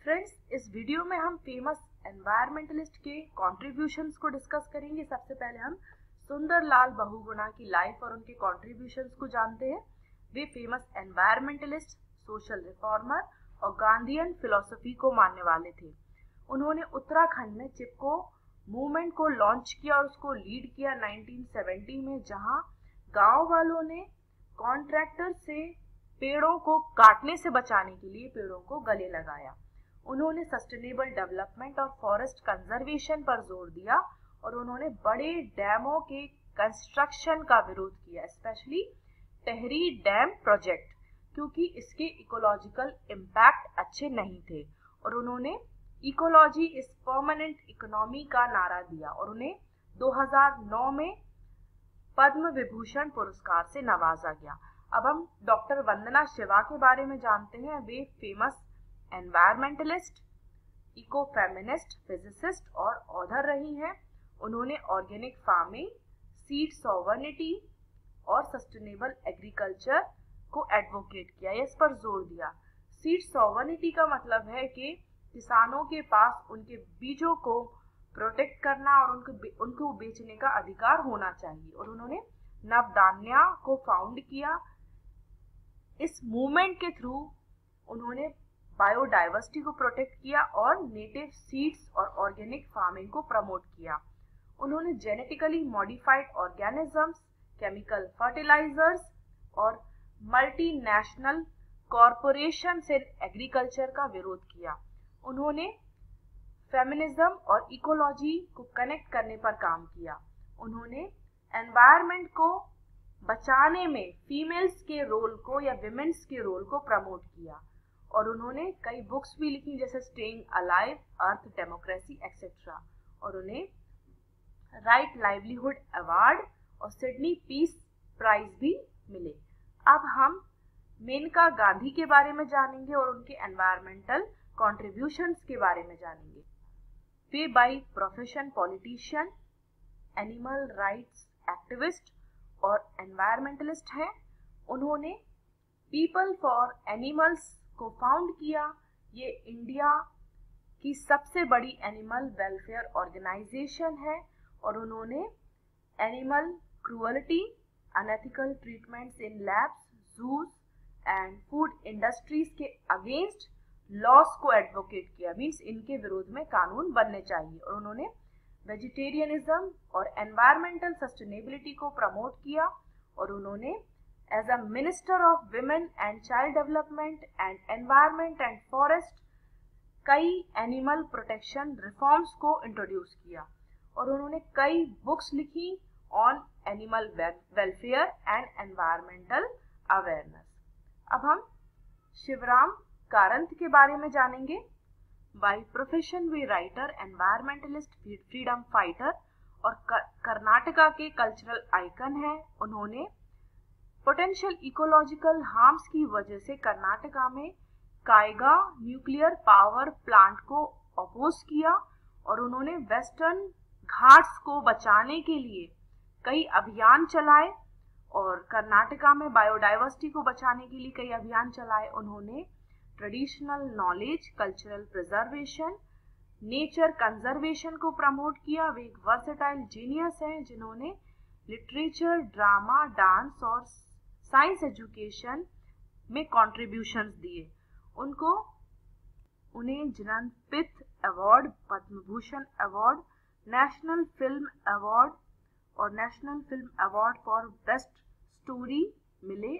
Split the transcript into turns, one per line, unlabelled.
Friends, इस video में हम फेमस एनवायरमेंटलिस्ट के कॉन्ट्रीब्यूशंस को डिस्कस करेंगे। सबसे पहले हम सुंदरलाल बहुगुणा की लाइफ और उनके कॉन्ट्रीब्यूशंस को जानते हैं। वे फेमस एनवायरमेंटलिस्ट, सोशल रिफॉर्मर और गांधीयन फिलॉसफी को मानने वाले थे। उन्होंने उत्तराखंड में चिपको मूवमेंट को लॉन्च किया और उसको लीड किया 1970 में, जहां गांव वालों ने कॉन्ट्रैक्टर से पेड़ों को काटने से बचाने के लिए पेड़ों को गले लगाया। उन्होंने सस्टेनेबल डेवलपमेंट और फॉरेस्ट कंजर्वेशन पर जोर दिया और उन्होंने बड़े डैमों के कंस्ट्रक्शन का विरोध किया, स्पेशली टेहरी डैम प्रोजेक्ट, क्योंकि इसके इकोलॉजिकल इम्पैक्ट अच्छे नहीं थे। और उन्होंने इकोलॉजी इज परमानेंट इकोनॉमी का नारा दिया और उन्हें 2009 में पद्म विभूषण पुरस्कार से नवाजा गया। अब हम डॉक्टर वंदना शिवा के बारे में जानते हैं। वे famous environmentalist, eco feminist, physicist और ऑथर रही हैं। उन्होंने ऑर्गेनिक फार्मिंग, सीड सॉवर्निटी और सस्टेनेबल एग्रीकल्चर को एडवोकेट किया, इस पर जोर दिया। सीड सॉवर्निटी का मतलब है कि किसानों के पास उनके बीजों को प्रोटेक्ट करना और उनको बेचने का अधिकार होना चाहिए। और उन्होंने नवधान्या को फाउंड किया। इस मूवमेंट के थ्रू उन्होंने बायोडाइवर्सिटी को प्रोटेक्ट किया और नेटिव सीड्स और ऑर्गेनिक फार्मिंग को प्रमोट किया। उन्होंने genetically modified organisms, chemical fertilisers और मल्टीनेशनल कॉरपोरेशन से एग्रीकल्चर का विरोध किया। उन्होंने फेमिनिज्म और इकोलॉजी को कनेक्ट करने पर काम किया। उन्होंने एनवायरनमेंट को बचाने में फीमेल्स के रोल को या विमेन्स के रोल को प्रमोट किया। और उन्होंने कई बुक्स भी लिखी, जैसे स्टेइंग अलाइव, अर्थ, डेमोक्रेसी एक्सेट्रा। और उन्हें राइट लाइवलीहुड अवार्ड और सिडनी पीस प्राइज भी मिले। अब हम मेनका गांधी के बारे में जानेंगे और उनके एनवायरमेंटल कॉन्ट्रीब्यूशंस के बारे में जानेंगे। Way by profession politician, animal rights activist और एनवायरमेंटलिस्ट हैं। उन्होंने पीपल फॉर एनिमल्स को फाउंड किया। ये इंडिया की सबसे बड़ी एनिमल वेलफेयर ऑर्गेनाइजेशन है और उन्होंने animal cruelty, unethical treatments in labs, juice and food industries के अगेंस्ट लॉस को एडवोकेट किया, मीन्स इनके विरोध में कानून बनने चाहिए। और उन्होंने वेजिटेरियनिज्म और एनवायरमेंटल सस्टेनेबिलिटी को प्रमोट किया। और उन्होंने as a minister of women and child development and environment and forest कई एनिमल प्रोटेक्शन रिफॉर्म्स को इंट्रोड्यूस किया। और उन्होंने कई बुक्स लिखी on animal welfare and environmental awareness. अब हम शिवराम कारंत के बारे में जानेंगे। बाय प्रोफेशन वे राइटर, एनवायरमेंटलिस्ट, फ्रीडम फाइटर और कर्नाटका के कल्चरल आइकन हैं। उन्होंने पोटेंशियल इकोलॉजिकल हार्म्स की वजह से कर्नाटका में कायगा न्यूक्लियर पावर प्लांट को अपोज किया। और उन्होंने वेस्टर्न घाट्स को बचाने के लिए कई अभियान चलाए और कर्नाटका में बायोडाइवर्सिटी को बचाने के लिए कई अभियान चलाए। उन्होंने traditional knowledge, cultural preservation, nature conservation को प्रमोट किया। वे एक वर्सेटाइल जीनियस हैं जिन्होंने लिटरेचर, ड्रामा, डांस और साइंस एजुकेशन में कॉन्ट्रीब्यूशंस दिए। उन्हें Jnanpith award, Padma Bhushan award, national film award और national film award for best story मिले।